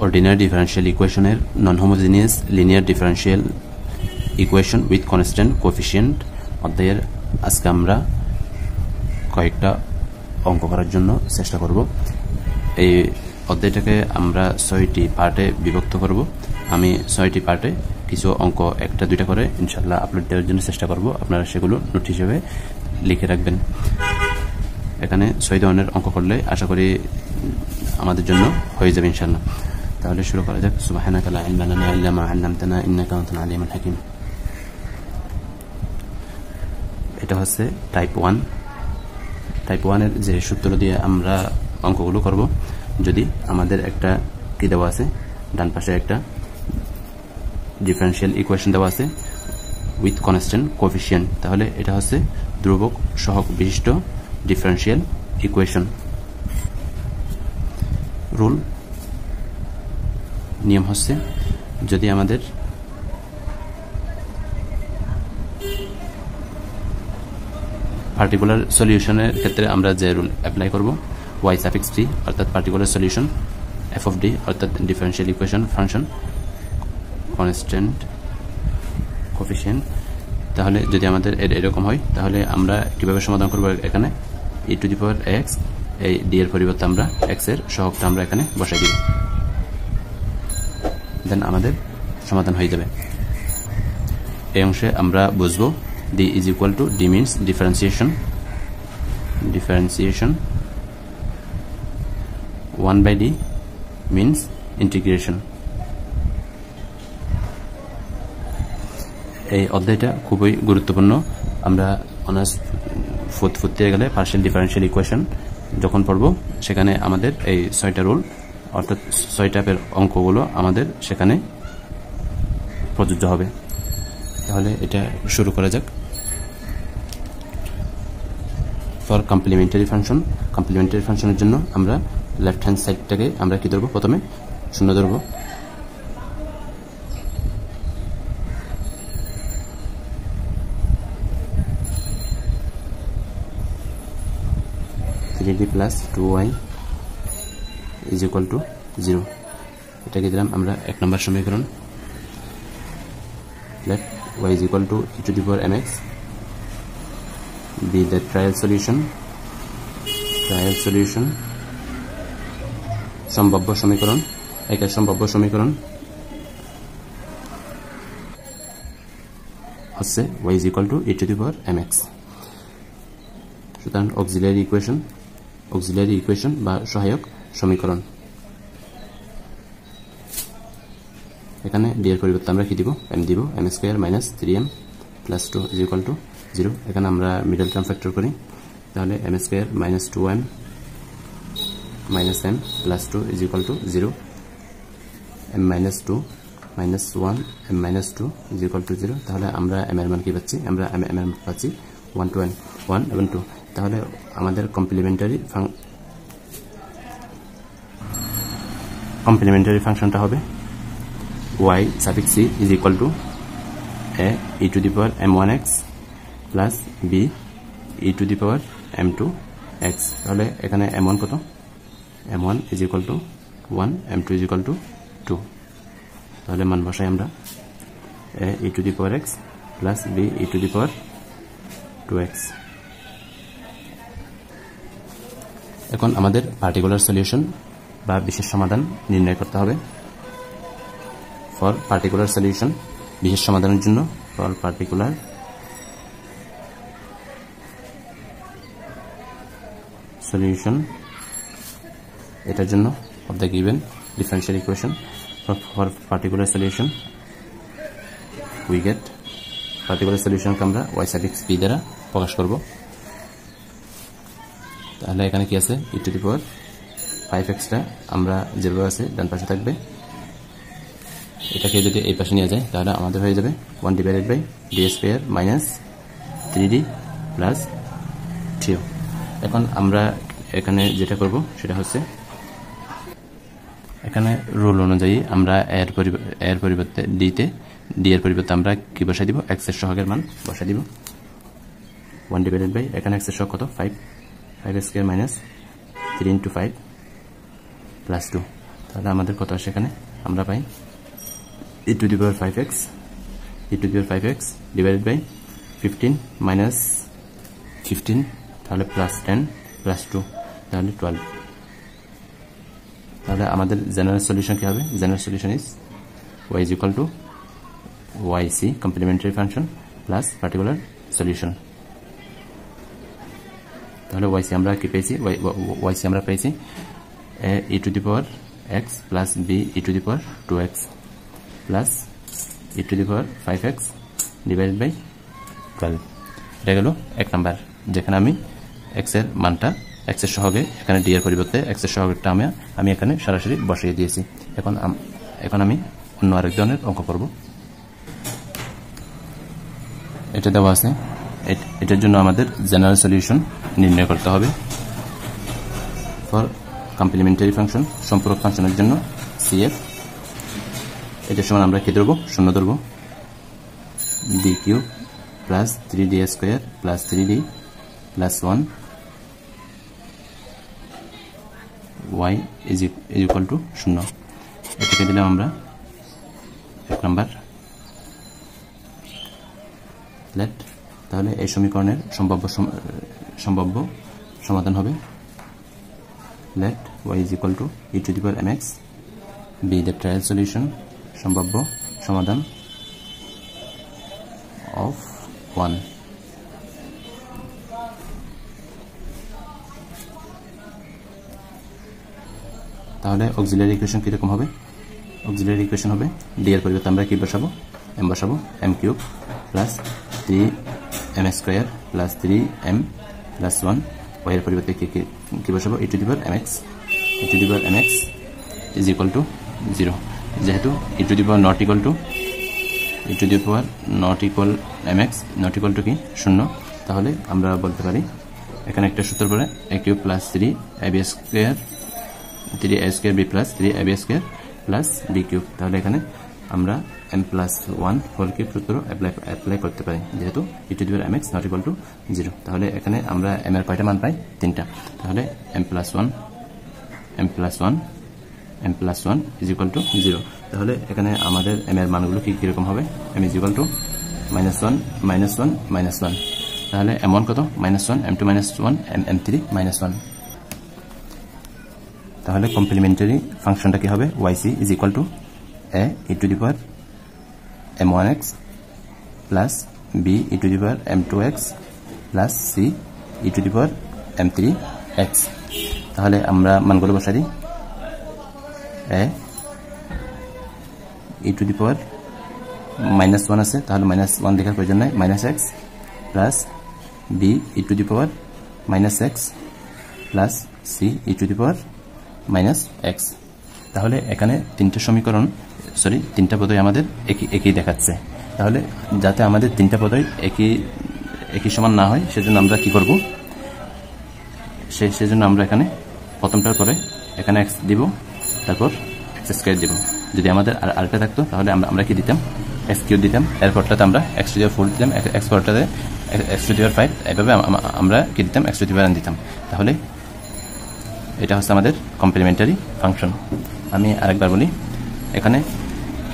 Ordinary differential ইকুয়েশনের non homogeneous linear differential equation with constant coefficient অধ্যায়ের আজকে আমরা কয়েকটা অঙ্ক করার জন্য চেষ্টা করব। এই অধ্যায়টাকে আমরা 6টি পার্টে বিভক্ত করব। আমি 6টি পার্টে কিছু অঙ্ক একটা দুইটা করে ইনশাআল্লাহ আপলোড দেওয়ার জন্য চেষ্টা করব। আপনারা সেগুলো নোট হিসেবে লিখে রাখবেন। এখানে 6 ধরনের অঙ্ক করলে আশা করি আমাদের জন্য হয়ে যাবে ইনশাআল্লাহ। তাহলে শুরু করা যাক। সুবহানাকা লা ইলমা লানা ইল্লা মা আল্লামতানা ইন্নাকা আনতাল আলিমুল হাকিম। এটা হচ্ছে টাইপ 1। টাইপ 1 এর যে সূত্র দিয়ে আমরা অঙ্কগুলো করব, যদি আমাদের একটা কি দেওয়া আছে, ডান পাশে একটা ডিফারেনশিয়াল ইকুয়েশন দেওয়া আছে উইথ কনস্ট্যান্ট কোএফিসিয়েন্ট, তাহলে এটা হচ্ছে ধ্রুবক সহগ বিশিষ্ট ডিফারেনশিয়াল ইকুয়েশন। রুল নিয়ম হচ্ছে, যদি আমাদের পার্টিকুলার সলিউশনের ক্ষেত্রে আমরা যে রুল অ্যাপ্লাই করব, y সাফিক্স t অর্থাৎ particular solution, f of d অর্থাৎ differential equation function constant coefficient. তাহলে যদি আমাদের এরকম হয়, তাহলে আমরা কিভাবে সমাধান করব? এখানে e two the power x, এই d এর পরিবর্তে আমরা x এর সহগটা আমরা এখানে বসাই দিব, দেন আমাদের সমাধান হয়ে যাবে। এই অংশে আমরা বুঝবো d is equal to d means differentiation 1 by d means integration। এই অধ্যায়টা খুবই গুরুত্বপূর্ণ। আমরা অনার্স ফোর্থ ইয়ারে গেলে পার্শিয়াল ডিফারেনশিয়াল ইকুয়েশন যখন পড়ব, সেখানে আমাদের এই 6টা রুল অর্থাৎ 6 টাইপের অঙ্কগুলো আমাদের সেখানে প্রযোজ্য হবে। তাহলে এটা শুরু করা যাক। ফর কমপ্লিমেন্টারি ফাংশনের জন্য আমরা লেফট হ্যান্ড সাইডটাকে আমরা কি ধরবো? প্রথমে 0 ধরবো, d plus 2y is equal to 0। এটাকে দিলাম আমরা 1 নম্বর সমীকরণ। let y is equal to e to the power mx be the trial solution সম্ভাব্য সমীকরণ, একের সম্ভাব্য সমীকরণ হচ্ছে y is equal to e to the power mx। সুতরাং অক্সিলারি ইকুয়েশন বা সহায়ক সমীকরণ। এখানে d এর পরিবর্তে আমরা কি দিব? m দিব, m square minus 3m plus 2 is equal two 0। এখানে আমরা মিডল টার্ম ফ্যাক্টর করি, তাহলে m square minus 2m minus m plus 2 is equal two 0। m minus 2 minus 1 m minus 2 is equal two 0। তাহলে আমরা m এর মান কি পাচ্ছি? আমরা m এর মান পাচ্ছি 1 to n 1 এবং 2। তাহলে আমাদের কমপ্লিমেন্টারি ফাংশনটা হবে y suffix c is equal to a e to the power m1x plus b e to the power m2x। তাহলে এখানে m1 কত? m1 is equal to 1, m2 is equal to 2। তাহলে মান বসাই আমরা a e to the power x plus b e to the power 2x। এখন আমাদের particular solution বা বিশেষ সমাধান নির্ণয় করতে হবে। ফর পার্টিকুলার সলিউশন, বিশেষ সমাধানের জন্য ফর পার্টিকুলার সলিউশন, এটার জন্য of the given differential equation for particular solution we get particular সলিউশনকে আমরা y সাফিক্স p দ্বারা প্রকাশ করব। তাহলে এখানে কি আছে? e two the power 5x টা আমরা যেভাবে আছে ডান পাশে থাকবে, এটাকে যদি এই পাশে নিয়ে যায় তাহলে আমাদের হয়ে যাবে 1 divided by d square minus 3d plus 3। এখন আমরা এখানে যেটা করব সেটা হচ্ছে, এখানে রুল অনুযায়ী আমরা এর পরিবর্তে d এর পরিবর্তে আমরা কি বসাই দিব? x এর সহগের মান বসাই দিব 1 ডিভাইডেড বাই, এখানে x এর সহগ কত? 5 স্কয়ার মাইনাস 3 into 5 প্লাস 2। তাহলে আমাদের কত আসে এখানে আমরা পাই e to the power 5x divided by 15 minus 15 তাহলে plus 10 plus 2 তাহলে 12 তাহলে আমাদের জেনারেল সলিউশন কি হবে general solution is y is equal to yc complementary function plus particular solution তাহলে yc আমরা কি পেয়েছি yc আমরা পেয়েছি a e to the power x plus b e to the power 2x plus e to the power 5x divided by 12 এটা গেল এক number যেখানে আমি x এর মানটা x এর সহগে এখানে d এর পরিবর্তে x এর সহগটা আমি এখানে সরাসরি বসিয়ে দিয়েছি এখন আমি অন্য আরেক ধরনের অঙ্ক করব এটা দেওয়া আছে এটার জন্য আমাদের জেনারেল সলিউশন নির্ণয় করতে হবে ফর কমপ্লিমেন্টারি ফাংশন সম্পূরক ফাংশনের জন্য cf এটার সমান আমরা কি ধরব শূন্য ধরব d cube plus 3d square plus 3d plus 1 y is equal to 0 এটাকে দিলাম আমরা এক নাম্বার লেট তাহলে এই সমীকরণের সম্ভাব্য সমাধান হবে let y is equal to e to the power mx be the trial solution সম্ভাব্য সমাধান of 1 তাহলে অক্সিলারি ইকুয়েশন কি রকম হবে অক্সিলারি ইকুয়েশন হবে d এর পরিবর্তে আমরা কি বসাবো m বসাবো m cube plus 3m square plus 3m plus 1 y এর পরিবর্তে কি বসাবো e to the power mx is equal to 0 যেহেতু e to the power not equal mx not equal to কি 0 তাহলে আমরা বলতে পারি এখানে একটা সূত্র পড়ে a cube plus 3ab square 3a square b plus 3ab square plus b cube তাহলে এখানে আমরা m plus 1 হোল কিউব সূত্র অ্যাপ্লাই করতে পারি যেহেতু e to the power mx not equal to 0 তাহলে এখানে আমরা m এর কয়টা মান পাই তিনটা তাহলে m plus 1 is equal to 0 তাহলে এখানে আমাদের m এর মানগুলো কি রকম হবে m is equal to -1 তাহলে m1 কত -1 m2 -1 m3 -1 তাহলে কমপ্লিমেন্টারি ফাংশনটা কি হবে yc is equal to a e to the power m1x plus b e to the power m2x plus c e to the power m3x তাহলে আমরা মানগুলো বসাই দিই a e to the power -1 আছে তাহলে -1 লেখার প্রয়োজন নাই -x plus b e to the power -x plus c e to the power -x তাহলে এখানে তিনটা পদই আমাদের একই দেখাচ্ছে তাহলে যাতে আমাদের তিনটা পদই একই সমান না হয় সেজন্য আমরা কি করব সেজন্য আমরা এখানে প্রথমটার পরে এখানে x দিব তারপর x স্কয়ার দিব যদি আমাদের আরেকটা থাকতো তাহলে আমরা কি দিতাম x কিউব দিতাম এরপরটাতে আমরা x টু দি পাওয়ার 4 দিতাম x পরটাতে x টু দি পাওয়ার 5 এভাবে আমরা কি দিতাম x two the power n দিতাম তাহলে এটা হচ্ছে আমাদের কমপ্লিমেন্টারি ফাংশন আমি আরেকবার বলি এখানে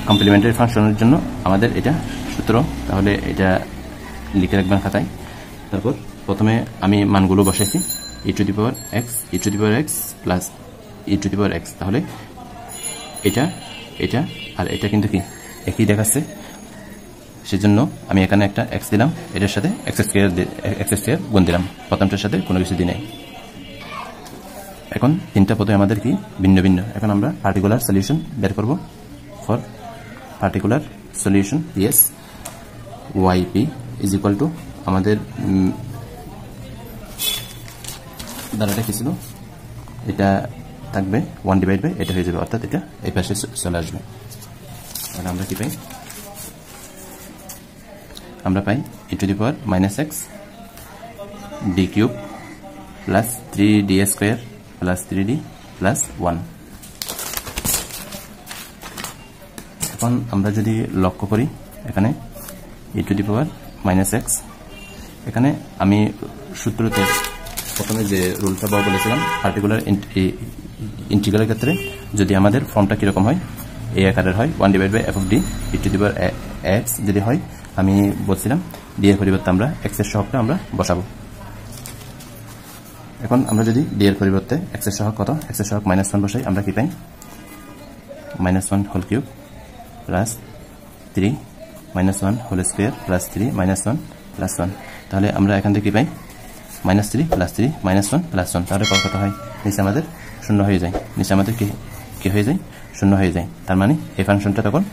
কমপ্লিমেন্টারি ফাংশনের জন্য আমাদের এটা সূত্র তাহলে এটা লিখে রাখবেন খাতায় তারপর প্রথমে আমি মানগুলো বসাইছি e to the power x plus e to the power x তাহলে এটা আর এটা কিন্তু কি একই দেখাচ্ছে সেজন্য আমি এখানে একটা x দিলাম এটার সাথে x স্কয়ার গুণ দিলাম প্রথমটার সাথে কোনো কিছু দিই নাই এখন তিনটা পদে আমাদের কি ভিন্ন এখন আমরা পার্টিকুলার সলিউশন বের করব for particular solution yes yp is equal to আমাদের দ্বারাটা কি ছিল এটা থাকবে 1 ডিভাইড বাই এটা হয়ে যাবে অর্থাৎ এটা এই পাশে চলে আসবে তাহলে আমরা কি পাই আমরা পাই e to the power -x d cube plus 3d square plus 3d plus 1 এখন আমরা যদি লক্ষ্য করি এখানে e to the power -x এখানে আমি সূত্রতে প্রথমে যে রুলটা বলেছিলাম পার্টিকুলার ইন্টিগ্রালের ক্ষেত্রে যদি আমাদের ফর্মটা কিরকম হয়, এই আকারের হয় 1/f of d e to the power x যদি হয়, আমি বলছিলাম d এর পরিবর্তে আমরা x এর সহগটা আমরা বসাবো। এখন আমরা যদি d এর পরিবর্তে x এর সহগ কত, x এর সহগ -1 বসাই, আমরা কি পাই -1 whole cube plus 3 -1 whole square plus 3 -1 plus 1। তাহলে আমরা এখান থেকে কি পাই -3 প্লাস 3 -1 প্লাস 1। তাহলে কত হয়, নিচে আমাদের শূন্য হয়ে যায়, নিচে আমাদের কি হয়ে যায়, শূন্য হয়ে যায়। তার মানে এই ফাংশনটা তখন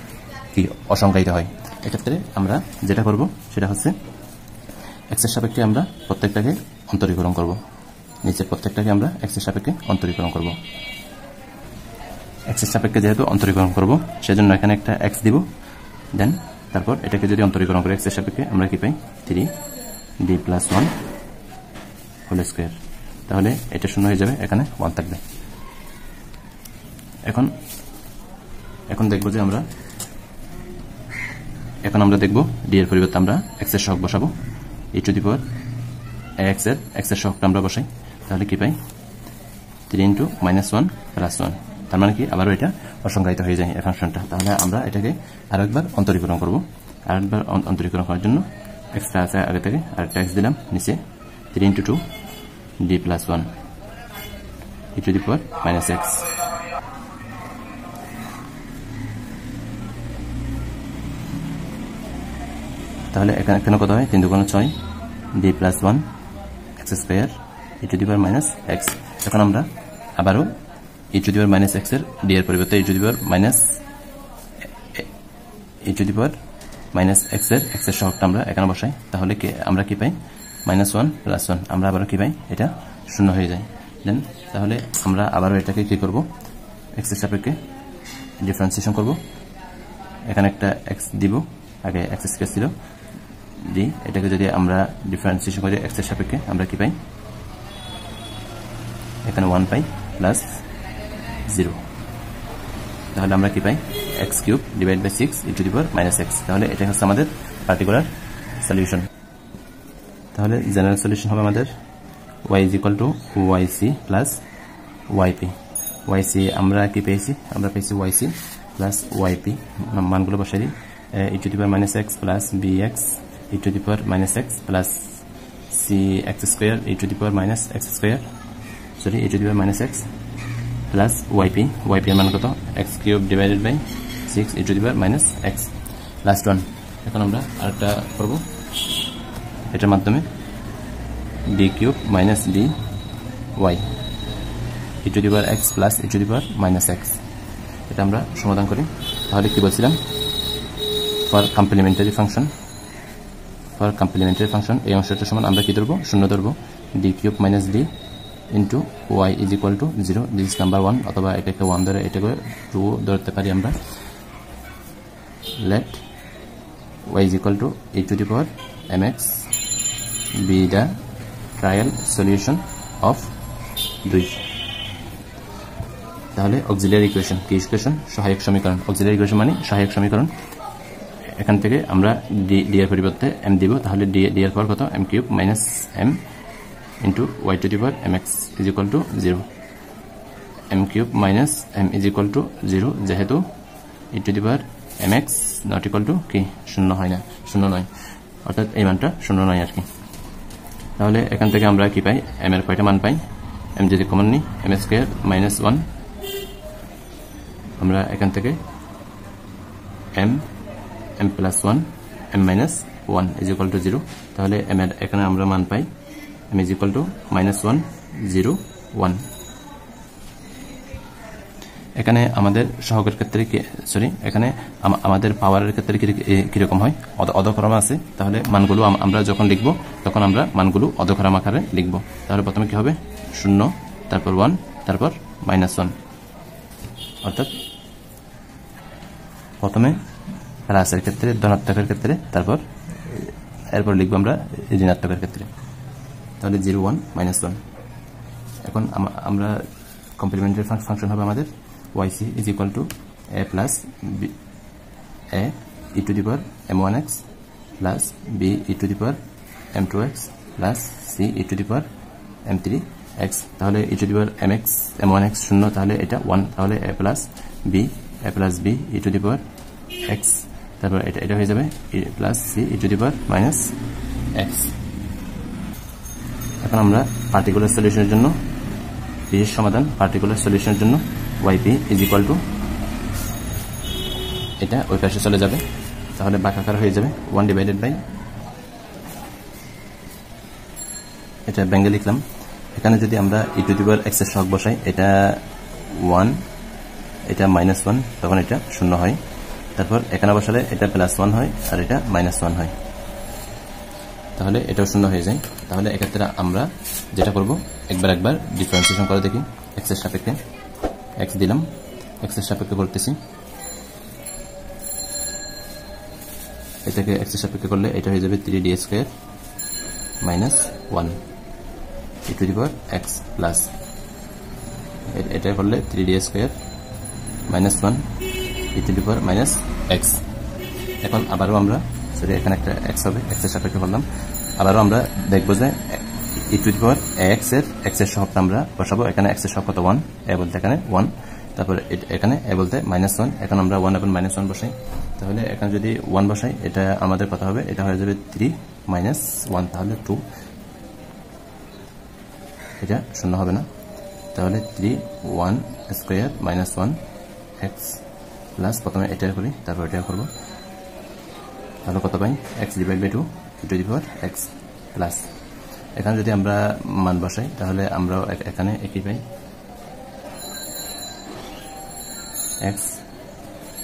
কি অসংজ্ঞায়িত হয়। এক্ষেত্রে আমরা যেটা করব সেটা হচ্ছে x এর সাপেক্ষে আমরা প্রত্যেকটাকে অন্তরীকরণ করব, নিচের প্রত্যেকটাকে আমরা x এর সাপেক্ষে অন্তরীকরণ করব। x এর সাপেক্ষে যেহেতু অন্তরীকরণ করব সেজন্য এখানে একটা x দিব, দেন তারপর এটাকে যদি অন্তরীকরণ করি x এর সাপেক্ষে আমরা কি পাই 3d + 1 হোল স্কয়ার। তাহলে এটা শূন্য হয়ে যাবে, এখানে 1 থাকবে। এখন দেখব যে আমরা দেখব d এর পরিবর্তে আমরা x এর সহগ বসাবো, e to the power x এর সহগটা আমরা বসাই, তাহলে কি পাই 3 * -1 + 1। তার মানে কি আবারও এটা অসংজ্ঞায়িত হয়ে যায় এই ফাংশনটা। তাহলে আমরা এটাকে আরেকবার অন্তরীকরণ করব। আরেকবার অন্তরীকরণ করার জন্য এক্সট্রা আছে আগে থেকে আরেকটা x দিলাম, নিচে 3 * 2 d + 1 e to the power -x। তাহলে এখানে কত হয়, 3 × 6 d + 1 x square e to the power -x। এখন আমরা আবারও e to the power -x এর d এর পরিবর্তে e to the power -x এর সহগটা আমরা এখানে বসাই, তাহলে আমরা কি পাই -1 + 1। আমরা আবারও কি পাই, এটা শূন্য হয়ে যায়। দেন তাহলে আমরা আবারও এটাকে কি করব, x এর সাপেক্ষে ডিফারেন্সিয়েশন করব। এখানে একটা x দিব, আগে x স্কয়ার ছিল d, এটাকে যদি আমরা ডিফারেন্সিয়েশন করি x এর সাপেক্ষে আমরা কি পাই, এখানে 1 পাই প্লাস 0। তাহলে আমরা কি পাই x³ / 6 e to the power -x। তাহলে এটা হচ্ছে আমাদের পার্টিকুলার সলিউশন। তাহলে জেনারেল সলিউশন হবে আমাদের y = yc plus yp। yc আমরা কি পেয়েছি, আমরা পেয়েছি yc প্লাস yp, মানগুলো বসাই দিই, e to the power -x plus bx e to the power -x plus cx² e to the power -x square, sorry e to the power -x plus yp এর মান কত, x³ / 6 e to the power -x last one. এখন আমরা আরেকটা করব, এটার মাধ্যমে d³ - dy e to the power x plus e to the power -x। এটা আমরা সমাধান করি। তাহলে কি বলছিলাম, ফর কমপ্লিমেন্টারি ফাংশন এই অংশটার সমান আমরা কি ধরবো, শূন্য ধরবো, d³ - d into y is equal to 0, this is number 1, অথবা এটাকে 1 ধরে এটাকে 2 ধরতে পারি আমরা। let y is equal to e to the power mx be the trial solution of 2। তাহলে অক্সিলিয়ারি ইকুয়েশন কি ইকুয়েশন, সহায়ক সমীকরণ। অক্সিলিয়ারি ইকুয়েশন মানে সহায়ক সমীকরণ। এখান থেকে আমরা d এর পরিবর্তে m দিব, তাহলে d এর পাওয়ার কত, m³ - m into y to the power mx is equal to 0, m³ - m is equal to 0, যেহেতু e to the power mx not equal to কি শূন্য হয় না, শূন্য নয়, অর্থাৎ এই মানটা শূন্য নয় আর কি। তাহলে এখান থেকে আমরা কি পাই, m এর কয়টা মান পাই, m যদি কমন নিই m² - 1, আমরা এখান থেকে m + 1 m - 1 is equal to 0। তাহলে m এর এখানে আমরা মান পাই m is equal to -1 0 1। এখানে আমাদের সহগের ক্ষেত্রে এখানে আমাদের পাওয়ারের ক্ষেত্রে কিরকম হয়, অধক্রম আছে। তাহলে মানগুলো আমরা যখন লিখব তখন আমরা মানগুলো অধক্রম আকারে লিখব। তাহলে প্রথমে কি হবে 0, তারপর 1, তারপর -1, অর্থাৎ প্রথমে প্লাসের ক্ষেত্রে, ধনাত্মকের ক্ষেত্রে, তারপর এরপর লিখব আমরা ঋণাত্মকের ক্ষেত্রে। তাহলে 0 1 -1। এখন আমরা কমপ্লিমেন্টারি ফাংশন হবে আমাদের yc is equal to a plus b a e to the power m1x plus b e to the power m2x plus c e to the power m3 x, তাহলে e to the power m x m1x শূন্য, তাহলে এটা 1, তাহলে a plus b e to the power x, তারপর এটা হয়ে যাবে e plus c e to the power minus x. এখন আমরা পার্টিকুলার সলিউশনের জন্য বিশেষ সমাধান, পার্টিকুলার সলিউশনের জন্য yp ইজ ইকুয়াল টু, এটা ওই পাশে চলে যাবে, তাহলে বাঁকাকার হয়ে যাবে 1 ডিভাইডেড বাই, এটা ব্যাঙ্গে লিখলাম। এখানে যদি আমরা ই টু দি পাওয়ার এক্স এর সহগ বসাই, এটা 1, এটা -1, তখন এটা 0 হয়। তারপর এখানে বসালে এটা +1 হয় আর এটা -1 হয়, তাহলে এটাও 0 হয়ে যায়। তাহলে এক্ষেত্রে আমরা যেটা করব, একবার ডিফারেন্সিয়েশন করে দেখি। এক্স এর সাপেক্ষে এক্স দিলাম, এক্স এর সাপেক্ষে করতেছি, এটাকে এক্স এর সাপেক্ষে করলে এটা হয়ে যাবে 3d² - 1 e to the power x plus, এটা করলে 3d² - 1 e to the power minus x. এখন আবারও আমরা, সরি এখানে একটা এক্স হবে, এক্স এর সাপেক্ষে করলাম, আবারও আমরা দেখবো যে ই টু দি পাওয়ার এক্স এর সহগটা আমরা বসাবো। এখানে এক্স এর সহগ কত 1, এ বলতে এখানে 1, তারপর এখানে এ বলতে -1, এখন আমরা 1 এবং -1 বসাই। তাহলে এখানে যদি 1 বসাই, এটা আমাদের কত হবে, এটা হয়ে যাবে 3 - 1, তাহলে 2, এটা 0 হবে না, তাহলে 3 1² - 1 এক্স প্লাস, প্রথমে এটা করি তারপর এটা করব, তাহলে কত পাই, x divide by 2 e to the power x plus. এখানে যদি আমরা মান বসাই, তাহলে আমরা এখানে একই পাই, x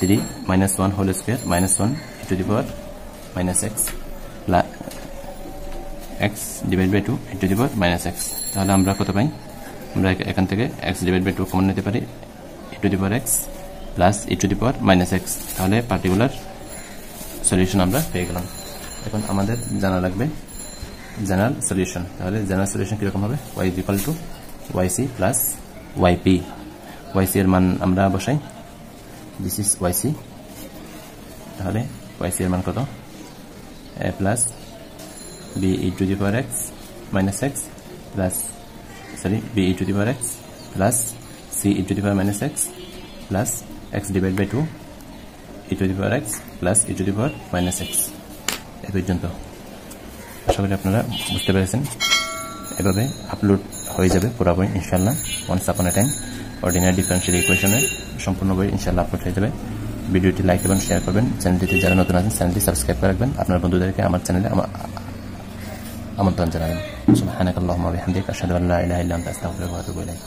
3 - 1² -1 e to the power minus x plus x divide by 2 e to the power minus x. তাহলে আমরা কত পাই, আমরা এখান থেকে এক্স ডিভাইড বাই 2 কমন নিতে পারি, e to the power x plus e to the power minus x. তাহলে particular solution আমরা পেয়ে গেলাম। এখন আমাদের জানা লাগবে জেনারেল সলিউশন। তাহলে জেনারেল সলিউশন কিরকম হবে, y is equal to yc plus yp। yc এর মান আমরা বসাই, দিস ইজ yc, তাহলে yc এর মান কত, a plus b e to the power x minus x plus, sorry b e to the power x plus c e to the power minus x plus x divide by 2 e to the power x plus e to the power minus x. এ পর্যন্ত আশা করি আপনারা বুঝতে পেরেছেন। এভাবে upload হয়ে যাবে পুরো বই ইনশাআল্লাহ। ওয়ান্স আপন এ টাইম অর্ডিনারি ডিফারেনশিয়াল ইকুয়েশনের সম্পূর্ণ বই ইনশাআল্লাহ আপলোড হয়ে যাবে। ভিডিওটি লাইক এবং শেয়ার করবেন। চ্যানেলটিতে যারা নতুন আছেন চ্যানেলটি সাবস্ক্রাইব করে রাখবেন। আপনার বন্ধুদেরকে আমার চ্যানেলে আমন্ত্রণ জানাবেন। সুবহানাকাল্লাহুম্মা ওয়া বিহামদিকা আশহাদু আল্লা ইলাহা ইল্লা আনতা আস্তাগফিরুকা ওয়া আতুবু ইলাইক।